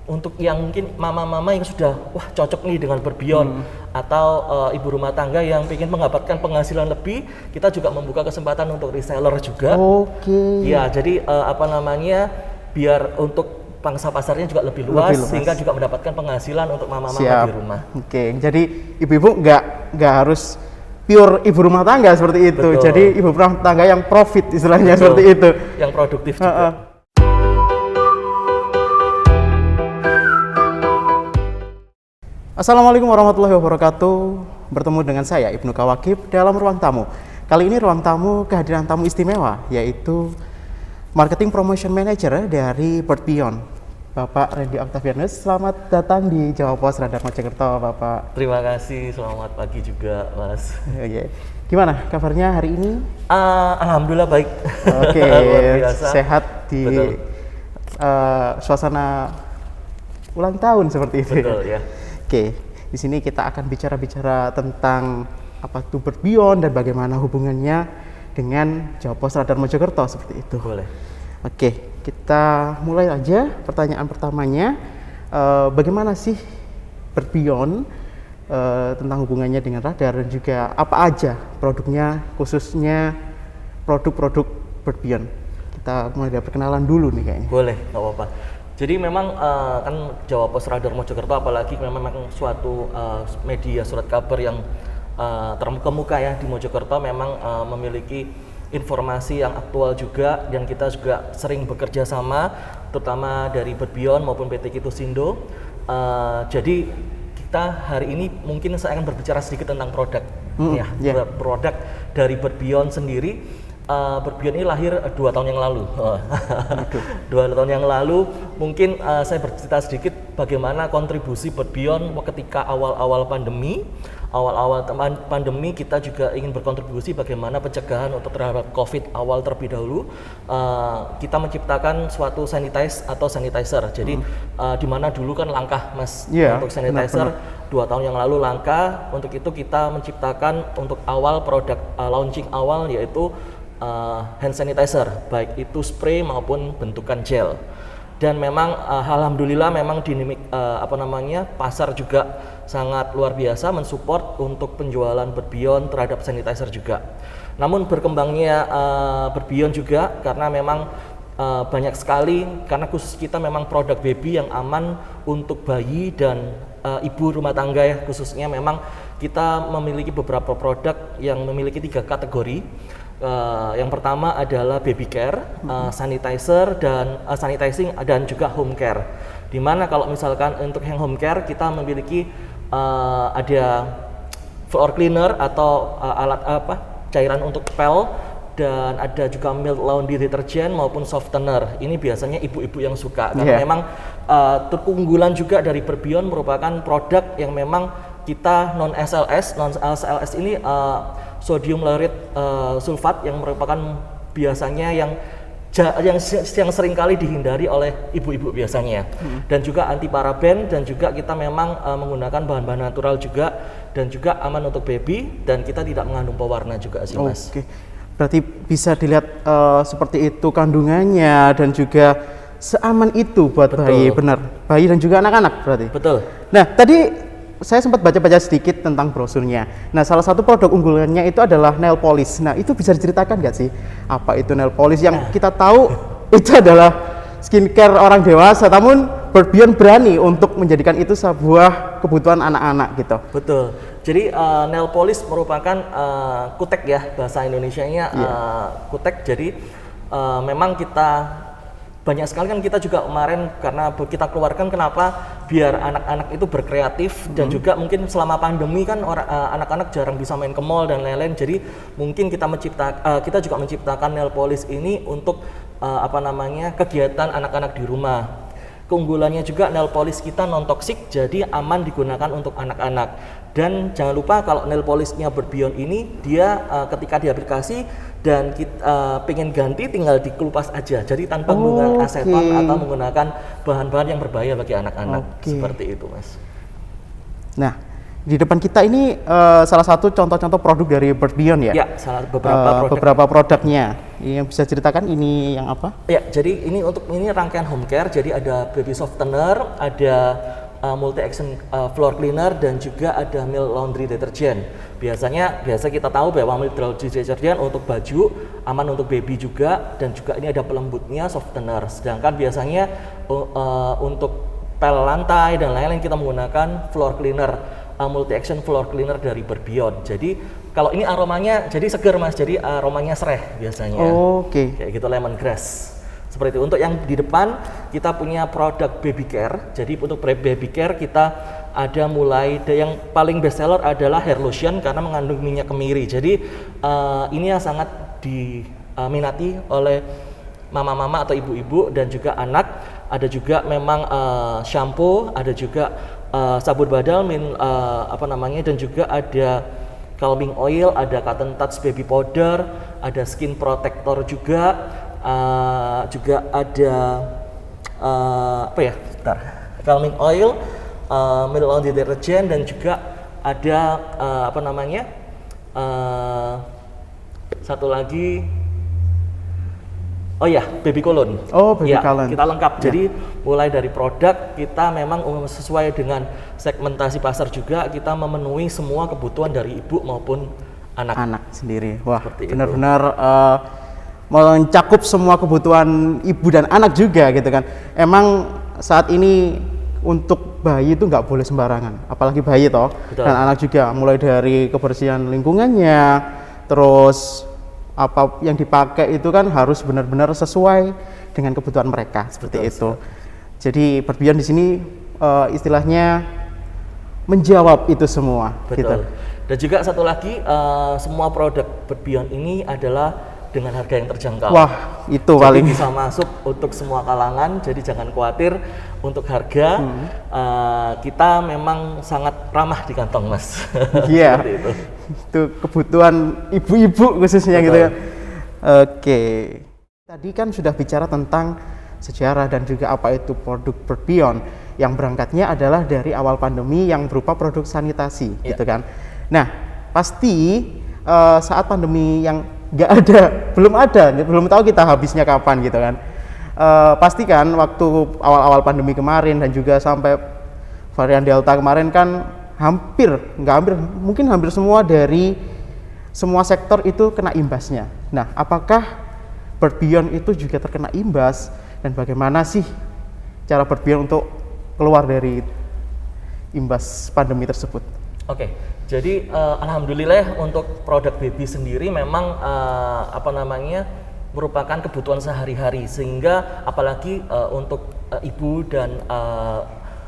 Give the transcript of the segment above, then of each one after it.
untuk yang mungkin mama-mama yang sudah wah cocok nih dengan Berbion atau ibu rumah tangga yang ingin mendapatkan penghasilan lebih, kita juga membuka kesempatan untuk reseller juga. Ya, jadi apa namanya, biar untuk pangsa pasarnya juga lebih luas, sehingga juga mendapatkan penghasilan untuk mama-mama di rumah. Jadi ibu-ibu nggak harus pure ibu rumah tangga seperti itu. Betul. Jadi ibu rumah tangga yang profit istilahnya seperti itu. Yang produktif juga. Assalamualaikum warahmatullahi wabarakatuh. Bertemu dengan saya Ibnu Kawakib dalam ruang tamu. Kali ini ruang tamu kehadiran tamu istimewa, yaitu Marketing Promotion Manager dari Berbion, Bapak Randy Octavianus. Selamat datang di Jawa Pos Radar Mojokerto, Bapak. Terima kasih, selamat pagi juga, Mas. Gimana kabarnya hari ini? Alhamdulillah baik. Luar biasa. Sehat di suasana ulang tahun seperti itu. Betul ya. Di sini kita akan bicara tentang apa itu Berbion dan bagaimana hubungannya dengan Jawa Pos Radar Mojokerto seperti itu. Boleh. Kita mulai aja pertanyaan pertamanya. Bagaimana sih Berbion tentang hubungannya dengan radar dan juga apa aja produknya, khususnya produk-produk Berbion. Kita mulai dari perkenalan dulu nih kayaknya. Boleh, nggak apa-apa. Jadi memang kan Jawa Pos Radar Mojokerto, apalagi memang suatu media surat kabar yang terkemuka ya di Mojokerto, memang memiliki informasi yang aktual juga, dan kita juga sering bekerja sama, terutama dari Berbion maupun PT Kitusindo. Jadi kita hari ini mungkin saya akan berbicara sedikit tentang produk, produk dari Berbion sendiri. Berbion ini lahir 2 tahun yang lalu. 2 tahun yang lalu mungkin saya bercerita sedikit bagaimana kontribusi Berbion ketika awal-awal pandemi. Awal-awal pandemi kita juga ingin berkontribusi bagaimana pencegahan untuk terhadap COVID awal terlebih dahulu. Kita menciptakan suatu sanitizer. Jadi di mana dulu kan langka, Mas, untuk sanitizer. 2 tahun yang lalu langka. Untuk itu kita menciptakan untuk awal produk launching awal, yaitu hand sanitizer, baik itu spray maupun bentukan gel. Dan memang alhamdulillah memang dinamik pasar juga sangat luar biasa mensupport untuk penjualan Berbion terhadap sanitizer juga. Namun berkembangnya Berbion juga karena memang banyak sekali, karena khusus kita memang produk baby yang aman untuk bayi dan ibu rumah tangga ya, khususnya memang kita memiliki beberapa produk yang memiliki 3 kategori. Yang pertama adalah baby care, sanitizer dan sanitizing, dan juga home care. Dimana kalau misalkan untuk yang home care kita memiliki ada floor cleaner atau alat cairan untuk pel, dan ada juga milk laundry detergent maupun softener. Ini biasanya ibu-ibu yang suka karena memang keunggulan juga dari Berbion merupakan produk yang memang kita non SLS ini sodium lauryl sulfat, yang merupakan biasanya yang sering kali dihindari oleh ibu-ibu biasanya, dan juga anti paraben, dan juga kita memang menggunakan bahan-bahan natural juga, dan juga aman untuk baby, dan kita tidak mengandung pewarna juga sih, Mas. Berarti bisa dilihat seperti itu kandungannya, dan juga seaman itu buat bayi, benar, bayi dan juga anak-anak berarti. Betul. Nah, tadi saya sempat baca-baca sedikit tentang brosurnya. Nah, salah satu produk unggulannya itu adalah nail polish. Nah, itu bisa diceritakan nggak sih apa itu nail polish? Yang kita tahu itu adalah skincare orang dewasa, namun Berbion berani untuk menjadikan itu sebuah kebutuhan anak-anak gitu. Betul. Jadi nail polish merupakan kutek ya, bahasa Indonesianya kutek. Jadi memang kita banyak sekali kan, kita juga kemarin karena kita keluarkan, kenapa biar anak-anak itu berkreatif, dan juga mungkin selama pandemi kan anak-anak jarang bisa main ke mall dan lain-lain. Jadi mungkin kita juga menciptakan nail polish ini untuk kegiatan anak-anak di rumah. Keunggulannya juga nail polish kita non toksik, jadi aman digunakan untuk anak-anak. Dan jangan lupa kalau nail polishnya Berbion ini dia ketika diaplikasi dan kita pengen ganti tinggal dikelupas aja, jadi tanpa menggunakan aseton atau menggunakan bahan-bahan yang berbahaya bagi anak-anak. Seperti itu, Mas. Nah, Di depan kita ini salah satu contoh-contoh produk dari Bird Beyond ya? Ya, beberapa produk. Beberapa produknya. Yang bisa ceritakan ini yang apa? Ya, jadi ini rangkaian home care. Jadi ada baby softener, ada multi action floor cleaner, dan juga ada milk laundry detergent. Biasa kita tahu bahwa milk laundry detergent untuk baju, aman untuk baby juga, dan juga ini ada pelembutnya softener. Sedangkan biasanya untuk pel lantai dan lain-lain kita menggunakan floor cleaner, multi action floor cleaner dari Bird Beyond. Jadi kalau ini aromanya jadi segar Mas, jadi aromanya sereh biasanya. Oke. Kayak gitu, lemongrass. Seperti itu. Untuk yang di depan kita punya produk baby care. Jadi untuk baby care kita ada mulai yang paling best seller adalah hair lotion karena mengandung minyak kemiri. Jadi ini yang sangat diminati oleh mama-mama atau ibu-ibu dan juga anak. Ada juga memang shampoo, ada juga sabun badal dan juga ada calming oil, ada cotton touch baby powder, ada skin protector juga, juga ada calming oil, milk laundry detergent, dan juga ada satu lagi. Oh ya, baby cologne. Oh, baby ya, cologne. kita lengkap. Ya. Jadi mulai dari produk kita memang sesuai dengan segmentasi pasar juga, kita memenuhi semua kebutuhan dari ibu maupun anak. Anak sendiri. Wah, Seperti benar-benar mencakup semua kebutuhan ibu dan anak juga gitu kan. Emang saat ini untuk bayi itu nggak boleh sembarangan, apalagi bayi toh. Betul. Dan anak juga, mulai dari kebersihan lingkungannya, terus apa yang dipakai itu kan harus benar-benar sesuai dengan kebutuhan mereka, seperti itu. Jadi Bird Beyond di sini istilahnya menjawab itu semua. Betul. Gitu. Dan juga satu lagi, semua produk Bird Beyond ini adalah dengan harga yang terjangkau. Wah, itu jadi paling bisa masuk untuk semua kalangan. Jadi jangan khawatir untuk harga. Kita memang sangat ramah di kantong, Mas. Iya. Seperti itu. Itu kebutuhan ibu-ibu khususnya. Betul. Gitu ya. Oke. Tadi kan sudah bicara tentang sejarah dan juga apa itu produk Bird Beyond yang berangkatnya adalah dari awal pandemi yang berupa produk sanitasi, gitu kan. Nah, pasti saat pandemi yang belum tahu kita habisnya kapan gitu kan. Pasti kan waktu awal-awal pandemi kemarin dan juga sampai varian Delta kemarin kan mungkin hampir semua dari semua sektor itu kena imbasnya. Nah, apakah Bird Beyond itu juga terkena imbas dan bagaimana sih cara Bird Beyond untuk keluar dari imbas pandemi tersebut? Oke, jadi alhamdulillah untuk produk baby sendiri memang merupakan kebutuhan sehari-hari, sehingga apalagi untuk ibu dan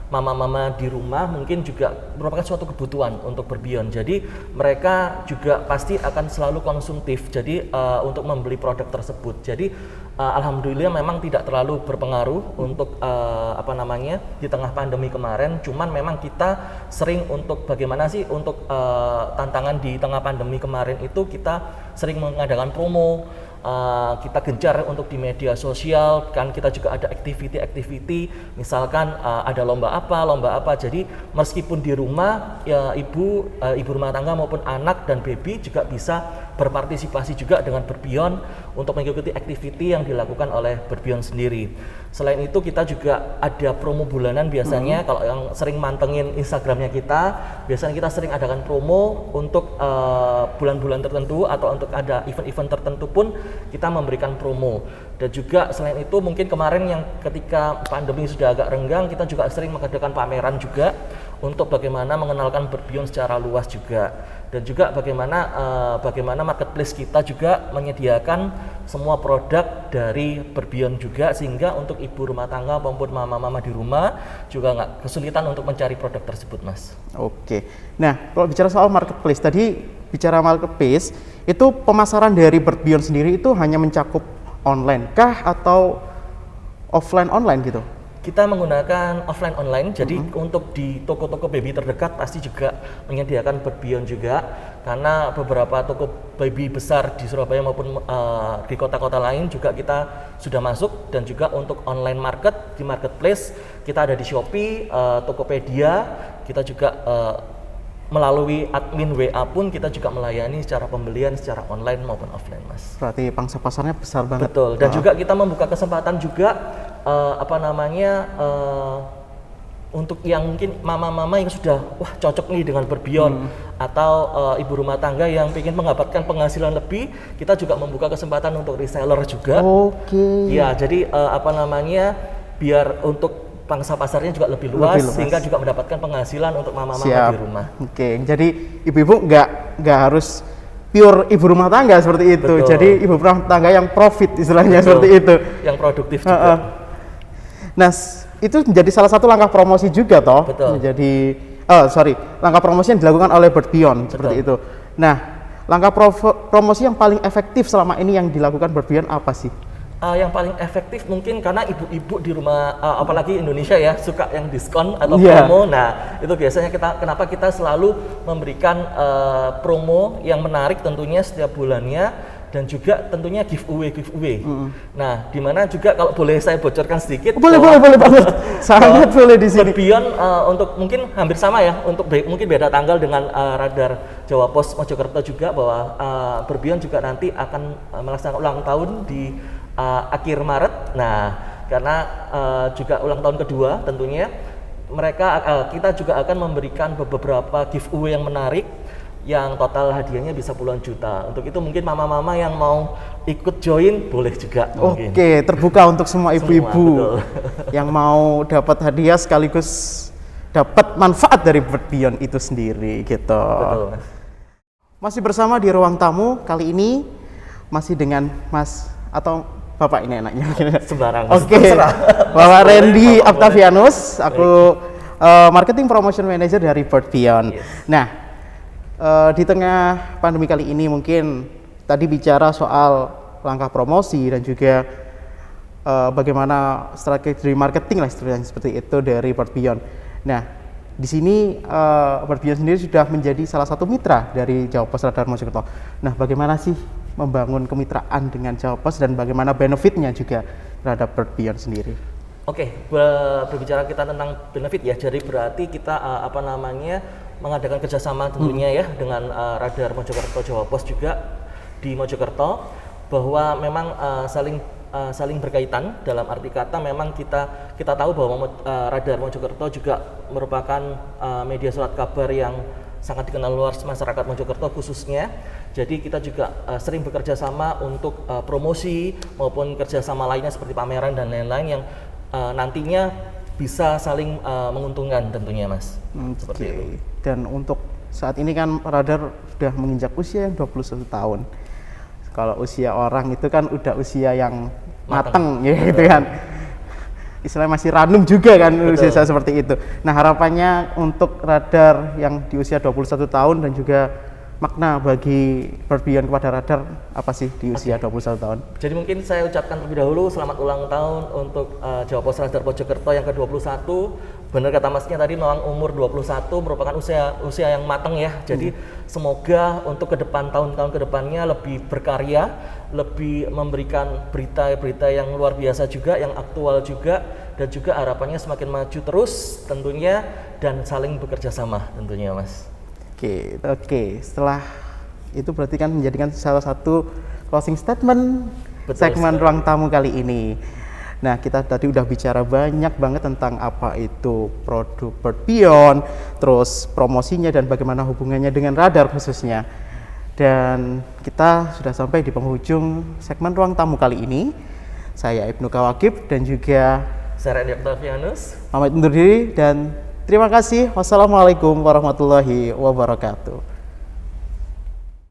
mama-mama di rumah mungkin juga merupakan suatu kebutuhan untuk Bird Beyond. Jadi mereka juga pasti akan selalu konsumtif. Jadi untuk membeli produk tersebut. Jadi alhamdulillah memang tidak terlalu berpengaruh untuk di tengah pandemi kemarin. Cuman memang kita sering untuk bagaimana sih untuk tantangan di tengah pandemi kemarin itu kita sering mengadakan promo. Kita gencar untuk di media sosial, kan kita juga ada activity, misalkan ada lomba apa. Jadi meskipun di rumah ya ibu rumah tangga maupun anak dan baby juga bisa berpartisipasi juga dengan Bird Beyond untuk mengikuti activity yang dilakukan oleh Bird Beyond sendiri. Selain itu kita juga ada promo bulanan biasanya. Kalau yang sering mantengin Instagramnya kita, biasanya kita sering adakan promo untuk bulan-bulan tertentu atau untuk ada event-event tertentu pun kita memberikan promo. Dan juga selain itu mungkin kemarin yang ketika pandemi sudah agak renggang, kita juga sering mengadakan pameran juga untuk bagaimana mengenalkan Bird Beyond secara luas juga. Dan juga bagaimana marketplace kita juga menyediakan semua produk dari Bird Beyond juga, sehingga untuk ibu rumah tangga maupun mama-mama di rumah juga nggak kesulitan untuk mencari produk tersebut, Mas. Oke. Nah, kalau bicara soal marketplace, tadi bicara marketplace, itu pemasaran dari Bird Beyond sendiri itu hanya mencakup online kah atau offline online gitu? Kita menggunakan offline online, jadi untuk di toko-toko baby terdekat pasti juga menyediakan Bird Beyond juga, karena beberapa toko baby besar di Surabaya maupun di kota-kota lain juga kita sudah masuk. Dan juga untuk online market di marketplace kita ada di Shopee, Tokopedia, kita juga melalui admin WA pun kita juga melayani secara pembelian secara online maupun offline, Mas. Berarti pangsa pasarnya besar banget. Betul. Dan juga kita membuka kesempatan juga apa namanya untuk yang mungkin mama-mama yang sudah wah cocok nih dengan Berbion atau ibu rumah tangga yang ingin mendapatkan penghasilan lebih, kita juga membuka kesempatan untuk reseller juga. Oke. Ya, jadi apa namanya biar untuk pangsa pasarnya juga lebih luas, sehingga juga mendapatkan penghasilan untuk mama-mama di rumah. Oke, jadi ibu-ibu nggak harus pure ibu rumah tangga seperti itu. Betul. Jadi ibu rumah tangga yang profit istilahnya. Betul. Seperti itu. Yang produktif juga. Nah, itu menjadi salah satu langkah promosi juga toh. Betul. Menjadi langkah promosi yang dilakukan oleh Berbion seperti itu. Nah, langkah promosi yang paling efektif selama ini yang dilakukan Berbion apa sih? Yang paling efektif mungkin karena ibu-ibu di rumah, apalagi Indonesia ya, suka yang diskon atau promo. Nah, itu biasanya kenapa kita selalu memberikan promo yang menarik tentunya setiap bulannya, dan juga tentunya giveaway. Nah, dimana juga kalau boleh saya bocorkan sedikit. Boleh banget. Sangat boleh di sini. Berbion untuk mungkin hampir sama ya, untuk mungkin beda tanggal dengan radar Jawa Pos Mojokerto juga, bahwa Berbion juga nanti akan melaksanakan ulang tahun di akhir Maret. Nah, karena juga ulang tahun kedua tentunya kita juga akan memberikan beberapa giveaway yang menarik, yang total hadiahnya bisa puluhan juta. Untuk itu mungkin mama-mama yang mau ikut join boleh juga. Oke, terbuka untuk semua ibu-ibu yang mau dapat hadiah sekaligus dapat manfaat dari Berbion itu sendiri gitu. Betul, Mas. Masih bersama di ruang tamu kali ini masih dengan Mas atau Bapak ini enaknya. Sembarang. Oke. Bapak Randy Octavianus, aku marketing promotion manager dari Berbion. Yes. Nah, di tengah pandemi kali ini mungkin tadi bicara soal langkah promosi dan juga bagaimana strategi marketing lah seperti itu dari Berbion. Nah, di sini Berbion sendiri sudah menjadi salah satu mitra dari Jawa Pos Radar Mojokerto. Nah, bagaimana sih membangun kemitraan dengan Jawa Pos dan bagaimana benefitnya juga terhadap Berbion sendiri? Oke, berbicara kita tentang benefit ya, jadi berarti kita mengadakan kerjasama tentunya ya dengan Radar Mojokerto Jawa Pos juga di Mojokerto, bahwa memang saling berkaitan. Dalam arti kata memang kita tahu bahwa Radar Mojokerto juga merupakan media surat kabar yang sangat dikenal luas masyarakat Mojokerto khususnya. Jadi kita juga sering bekerja sama untuk promosi maupun kerjasama lainnya seperti pameran dan lain-lain yang nantinya bisa saling menguntungkan tentunya, Mas. Seperti itu. Dan untuk saat ini kan Radar sudah menginjak usia yang 21 tahun. Kalau usia orang itu kan udah usia yang mateng ya gitu kan. Istilahnya masih ranum juga kan. Betul. Usia saya seperti itu. Nah, harapannya untuk Radar yang di usia 21 tahun dan juga makna bagi Berbion kepada Radar apa sih di usia 21 tahun? Jadi mungkin saya ucapkan terlebih dahulu selamat ulang tahun untuk Jawa Pos Radar Mojokerto yang ke-21. Benar kata Masnya tadi, memang umur 21 merupakan usia yang matang ya. Jadi semoga untuk tahun-tahun kedepannya lebih berkarya, lebih memberikan berita-berita yang luar biasa juga, yang aktual juga, dan juga harapannya semakin maju terus tentunya, dan saling bekerja sama tentunya, Mas. Oke. Setelah itu berarti kan menjadikan salah satu closing statement segmen ruang tamu kali ini. Nah, kita tadi udah bicara banyak banget tentang apa itu produk Berbion, terus promosinya dan bagaimana hubungannya dengan Radar khususnya. Dan kita sudah sampai di penghujung segmen ruang tamu kali ini. Saya Ibnu Kawakib dan juga saya Randy Octavianus. Pamit undur diri dan terima kasih. Wassalamualaikum warahmatullahi wabarakatuh.